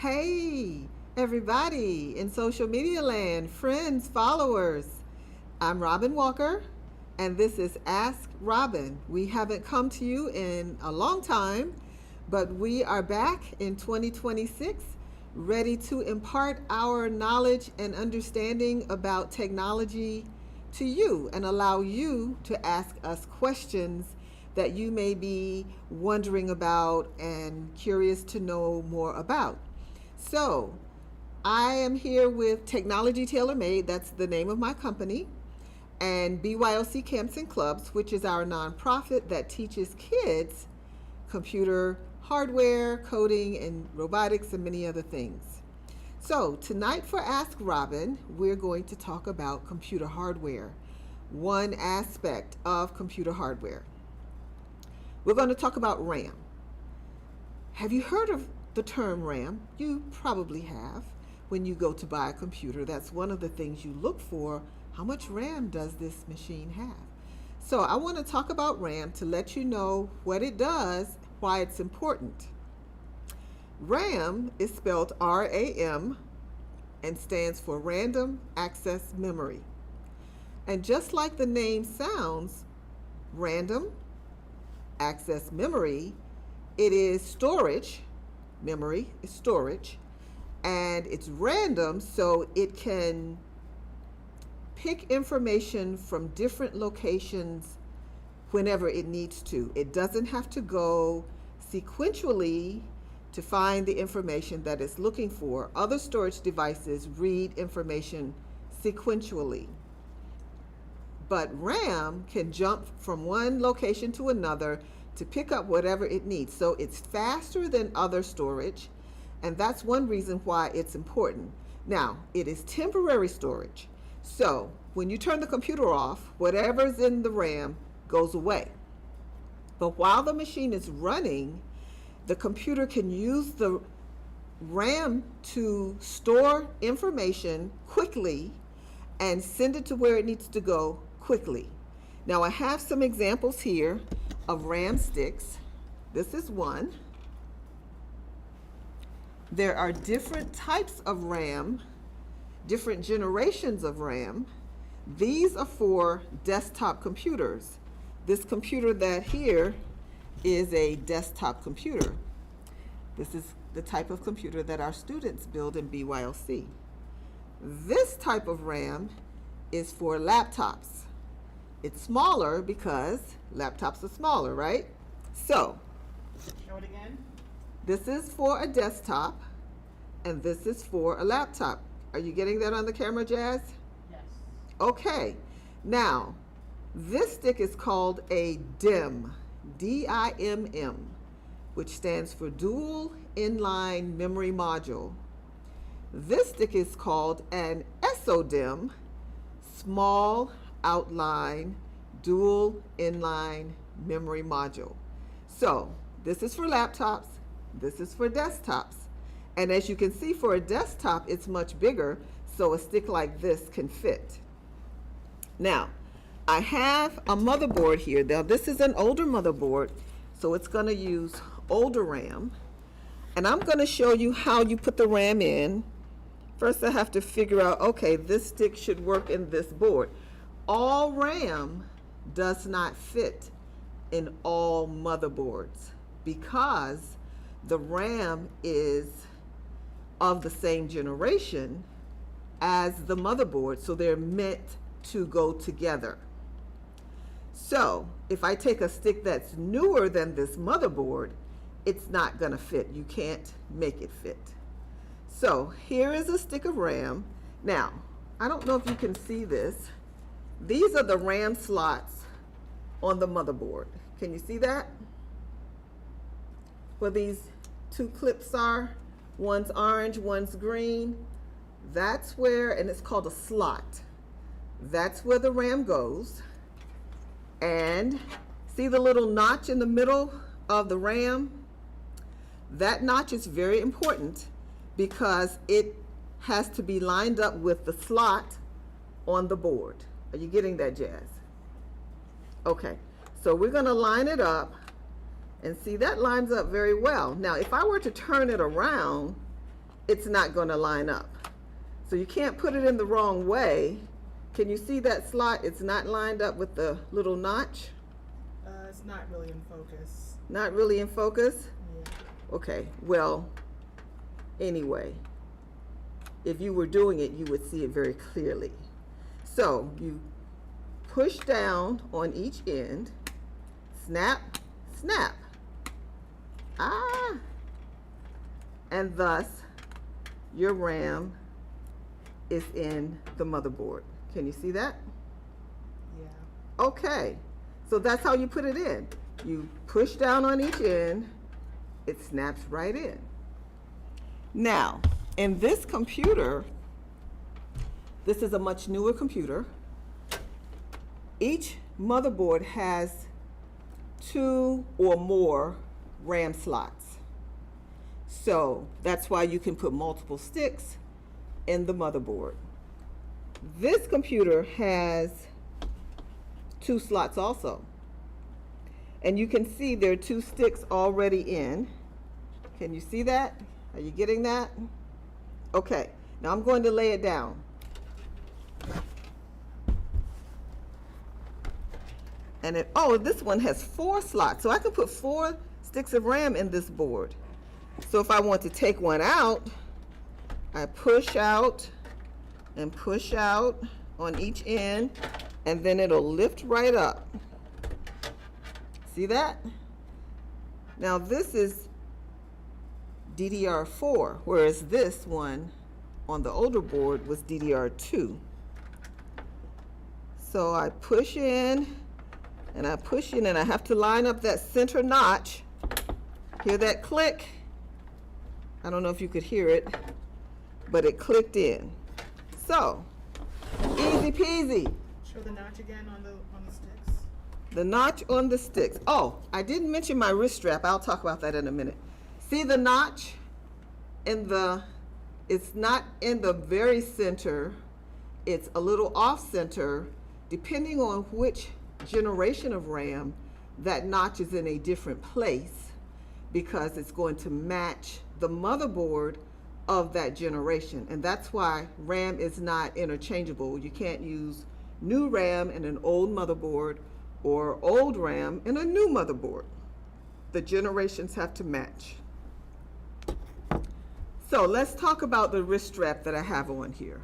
Hey, everybody in social media land, friends, followers. I'm Robin Walker, and this is Ask Robin. We haven't come to you in a long time, but we are back in 2026, ready to impart our knowledge and understanding about technology to you and allow you to ask us questions that you may be wondering about and curious to know more about. So, I am here with Technology Tailor Made, that's the name of my company, and BYOC Camps and Clubs, which is our nonprofit that teaches kids computer hardware, coding, and robotics, and many other things. So, tonight for Ask Robin, we're going to talk about computer hardware, one aspect of computer hardware. We're going to talk about RAM. Have you heard of the term RAM? You probably have. When you go to buy a computer, that's one of the things you look for. How much RAM does this machine have? So I want to talk about RAM to let you know what it does, why it's important. RAM is spelled RAM and stands for Random Access Memory. And just like the name sounds, random access memory, it is storage. Memory is storage, and it's random, so it can pick information from different locations whenever it needs to. It doesn't have to go sequentially to find the information that it's looking for. Other storage devices read information sequentially, but RAM can jump from one location to another to pick up whatever it needs. So it's faster than other storage, and that's one reason why it's important. Now, it is temporary storage. So when you turn the computer off, whatever's in the RAM goes away. But while the machine is running, the computer can use the RAM to store information quickly and send it to where it needs to go quickly. Now I have some examples here of RAM sticks. This is one. There are different types of RAM, different generations of RAM. These are for desktop computers. This computer that here is a desktop computer. This is the type of computer that our students build in BYOC. This type of RAM is for laptops. It's smaller because laptops are smaller, right? So, Show it again. this is for a desktop, and this is for a laptop. Are you getting that on the camera, Jazz? Yes. Okay. Now, this stick is called a DIMM, DIMM, which stands for Dual Inline Memory Module. This stick is called an SODIMM, Small Outline Dual Inline Memory Module. So this is for laptops, this is for desktops. And as you can see, for a desktop, it's much bigger, so a stick like this can fit. Now, I have a motherboard here. Now, this is an older motherboard, so it's going to use older RAM. And I'm going to show you how you put the RAM in. First, I have to figure out, okay, this stick should work in this board. All RAM does not fit in all motherboards because the RAM is of the same generation as the motherboard, so they're meant to go together. So if I take a stick that's newer than this motherboard, it's not going to fit. You can't make it fit. So here is a stick of RAM. Now, I don't know if you can see this. These are the RAM slots on the motherboard. Can you see that? Where these two clips are, one's orange, one's green. That's where, and it's called a slot. That's where the RAM goes. And see the little notch in the middle of the RAM? That notch is very important because it has to be lined up with the slot on the board. Are you getting that, Jazz? Okay, so we're going to line it up, and see that lines up very well. Now, if I were to turn it around, it's not going to line up. So you can't put it in the wrong way. Can you see that slot? It's not lined up with the little notch. It's not really in focus. Not really in focus? Yeah. Okay, well, anyway, if you were doing it, you would see it very clearly. So you push down on each end, snap, snap. Ah! And thus, your RAM is in the motherboard. Can you see that? Yeah. Okay, so that's how you put it in. You push down on each end, it snaps right in. Now, in this computer, this is a much newer computer. Each motherboard has 2 or more RAM slots. So that's why you can put multiple sticks in the motherboard. This computer has 2 slots also. And you can see there are 2 sticks already in. Can you see that? Are you getting that? Okay, now I'm going to lay it down. And this one has 4 slots, so I can put 4 sticks of RAM in this board. So if I want to take one out, I push out and push out on each end, and then it'll lift right up. See that? Now this is DDR4, whereas this one on the older board was DDR2. So I push in, and I push in, and I have to line up that center notch. Hear that click? I don't know if you could hear it, but it clicked in. So, easy peasy. Show the notch again on the sticks. The notch on the sticks. Oh, I didn't mention my wrist strap. I'll talk about that in a minute. See the notch in it's not in the very center. It's a little off center. Depending on which generation of RAM, that notch is in a different place because it's going to match the motherboard of that generation. And that's why RAM is not interchangeable. You can't use new RAM in an old motherboard or old RAM in a new motherboard. The generations have to match. So let's talk about the wrist strap that I have on here.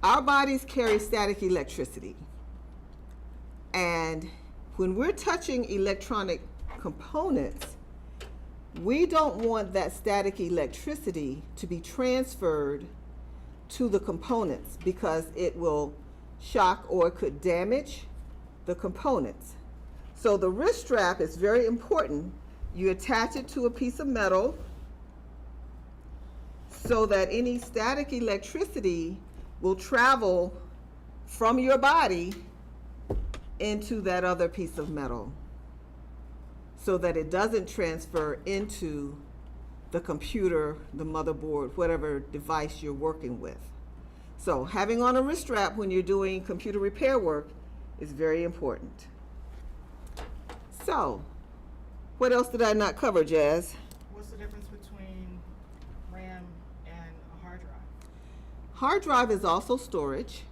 Our bodies carry static electricity. And when we're touching electronic components, we don't want that static electricity to be transferred to the components because it will shock or it could damage the components. So the wrist strap is very important. You attach it to a piece of metal so that any static electricity will travel from your body into that other piece of metal so that it doesn't transfer into the computer, the motherboard, whatever device you're working with. So having on a wrist strap when you're doing computer repair work is very important. So, what else did I not cover, Jazz? What's the difference between RAM and a hard drive? Hard drive is also storage.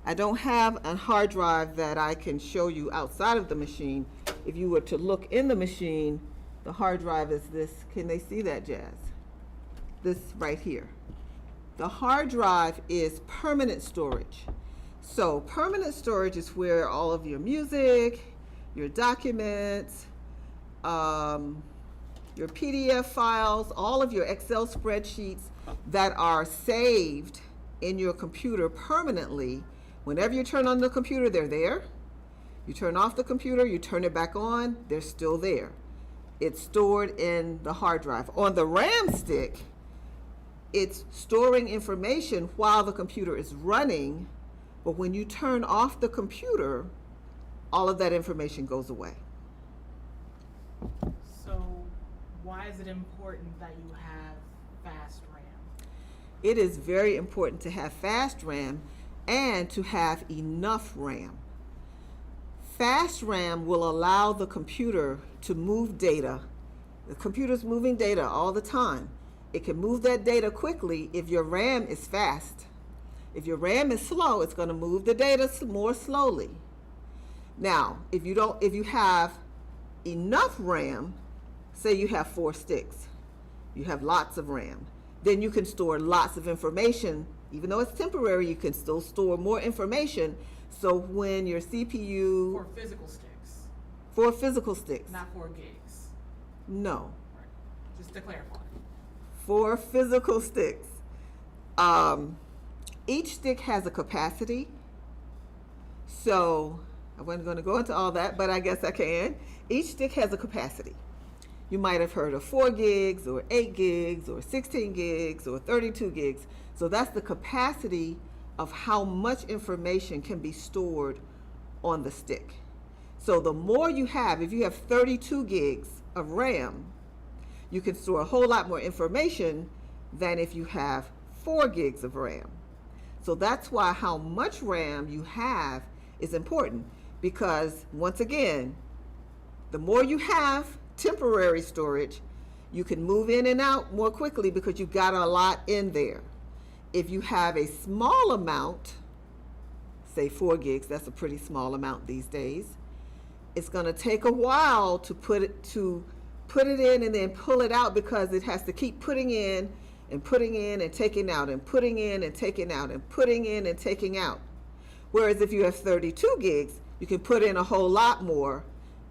I don't have a hard drive that I can show you outside of the machine. If you were to look in the machine, the hard drive is this. Can they see that, Jazz? This right here. The hard drive is permanent storage. So permanent storage is where all of your music, your documents, your PDF files, all of your Excel spreadsheets that are saved in your computer permanently. Whenever you turn on the computer, they're there. You turn off the computer, you turn it back on, they're still there. It's stored in the hard drive. On the RAM stick, it's storing information while the computer is running, but when you turn off the computer, all of that information goes away. So why is it important that you have fast RAM? It is very important to have fast RAM and to have enough RAM. Fast RAM will allow the computer to move data The computer's moving data all the time. It can move that data quickly if your RAM is fast. If your RAM is slow, it's going to move the data more slowly. Now, if you have enough RAM, say you have 4 sticks, you have lots of RAM, then you can store lots of information. Even though it's temporary, you can still store more information. So when your CPU... For physical sticks. 4 physical sticks. Not 4 gigs. No. Right. Just to clarify. 4 physical sticks. Each stick has a capacity. So I wasn't going to go into all that, but I guess I can. Each stick has a capacity. You might have heard of 4 gigs or 8 gigs or 16 gigs or 32 gigs. So that's the capacity of how much information can be stored on the stick. So the more you have, if you have 32 gigs of RAM, you can store a whole lot more information than if you have 4 gigs of RAM. So that's why how much RAM you have is important, because once again, the more you have temporary storage, you can move in and out more quickly because you've got a lot in there. If you have a small amount, say 4 gigs, that's a pretty small amount these days, it's going to take a while to put it in and then pull it out, because it has to keep putting in and putting in and taking out and putting in and taking out and putting in and taking out. Whereas if you have 32 gigs, you can put in a whole lot more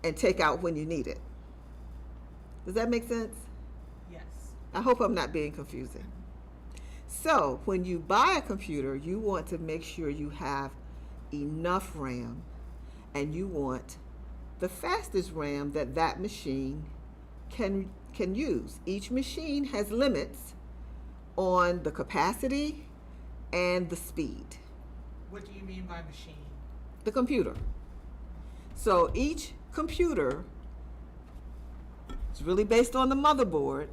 and take out when you need it. Does that make sense? Yes. I hope I'm not being confusing. So when you buy a computer, you want to make sure you have enough RAM, and you want the fastest RAM that machine can use. Each machine has limits on the capacity and the speed. What do you mean by machine? The computer. So each computer, it's really based on the motherboard,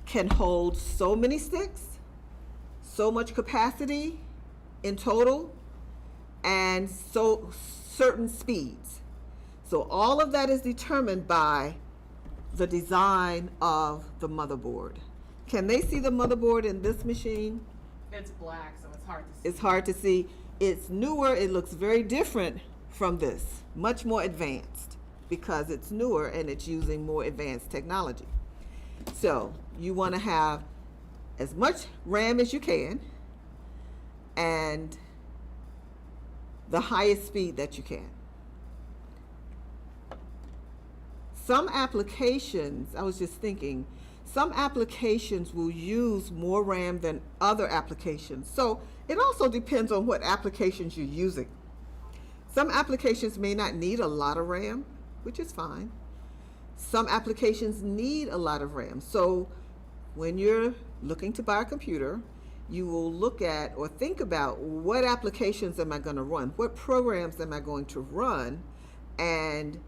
can hold so many sticks, so much capacity in total, and so certain speeds. So all of that is determined by the design of the motherboard. Can they see the motherboard in this machine? It's black, so it's hard to see. It's hard to see. It's newer. It looks very different from this, much more advanced, because it's newer and it's using more advanced technology. So you want to have as much RAM as you can and the highest speed that you can. Some applications, I was just thinking, some applications will use more RAM than other applications. So it also depends on what applications you're using. Some applications may not need a lot of RAM, which is fine. Some applications need a lot of RAM. So when you're looking to buy a computer, you will look at or think about, what applications am I going to run? What programs am I going to run? And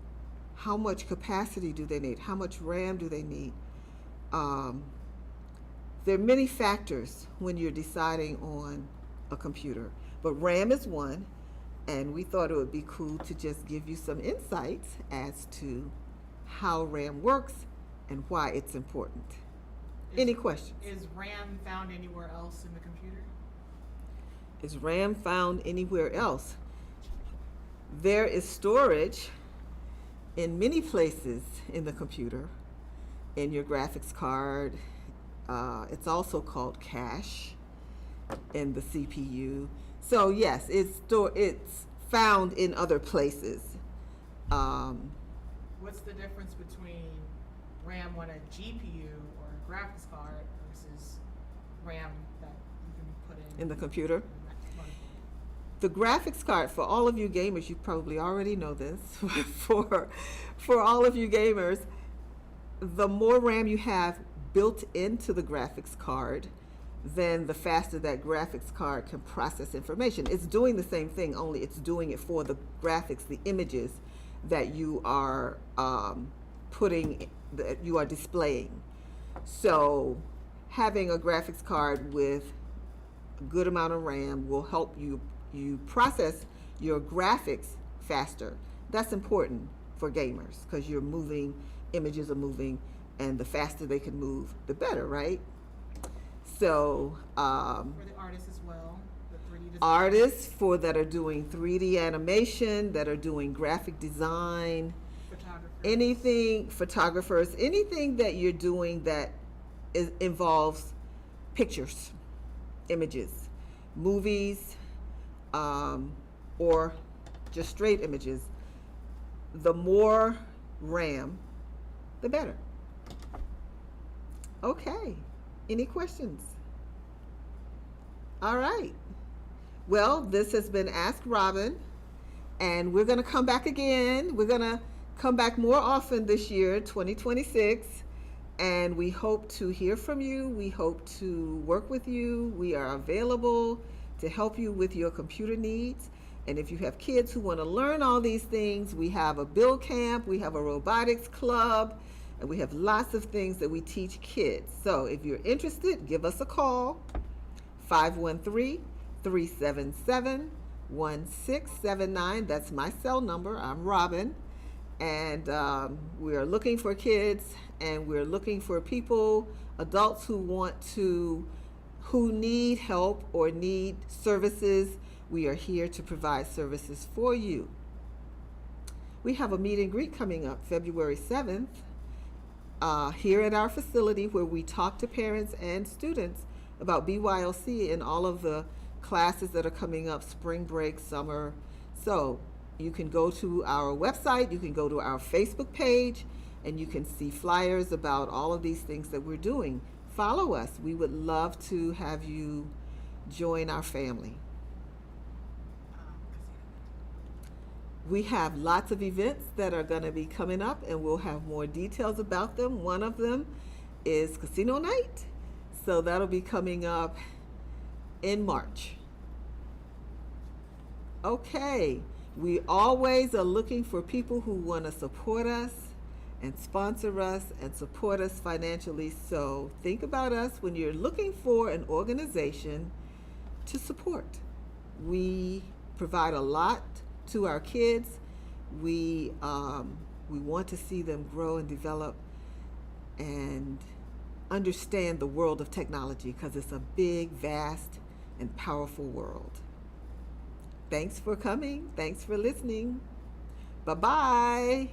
how much capacity do they need? How much RAM do they need? There are many factors when you're deciding on a computer, but RAM is one, and we thought it would be cool to just give you some insights as to how RAM works and why it's important. Any questions? Is RAM found anywhere else in the computer? Is RAM found anywhere else? There is storage in many places in the computer, in your graphics card. It's also called cache in the CPU. So yes, it's found in other places. What's the difference between RAM on a GPU or a graphics card versus RAM that you can put in the computer? the motherboard? The graphics card, for all of you gamers, you probably already know this, for all of you gamers, the more RAM you have built into the graphics card, then the faster that graphics card can process information. It's doing the same thing, only it's doing it for the graphics, the images that you are that you are displaying. So having a graphics card with a good amount of RAM will help you process your graphics faster. That's important for gamers, because images are moving, And the faster they can move, the better, right? So, For the artists as well, the 3D design. artists for that are doing 3D animation, that are doing graphic design, Photographers. anything, photographers, anything that you're doing that involves pictures, images, movies, or just straight images. The more RAM, the better. Okay. Any questions? All right. Well, this has been Ask Robin, and we're going to come back again. We're going to come back more often this year, 2026, and we hope to hear from you. We hope to work with you. We are available to help you with your computer needs. And if you have kids who want to learn all these things, we have a Build Camp, we have a robotics club, and we have lots of things that we teach kids. So if you're interested, give us a call, 513-377-1679. That's my cell number. I'm Robin. And we are looking for kids, and we're looking for people, adults who need help or need services. We are here to provide services for you. We have a meet and greet coming up February 7th here at our facility, where we talk to parents and students about BYOC and all of the classes that are coming up, spring break, summer. So you can go to our website, you can go to our Facebook page, and you can see flyers about all of these things that we're doing. Follow us. We would love to have you join our family. We have lots of events that are going to be coming up, and we'll have more details about them. One of them is Casino Night. So that'll be coming up in March. Okay. We always are looking for people who want to support us and sponsor us and support us financially. So think about us when you're looking for an organization to support. We provide a lot to our kids. We want to see them grow and develop and understand the world of technology, because it's a big, vast, and powerful world. Thanks for coming. Thanks for listening. Bye-bye.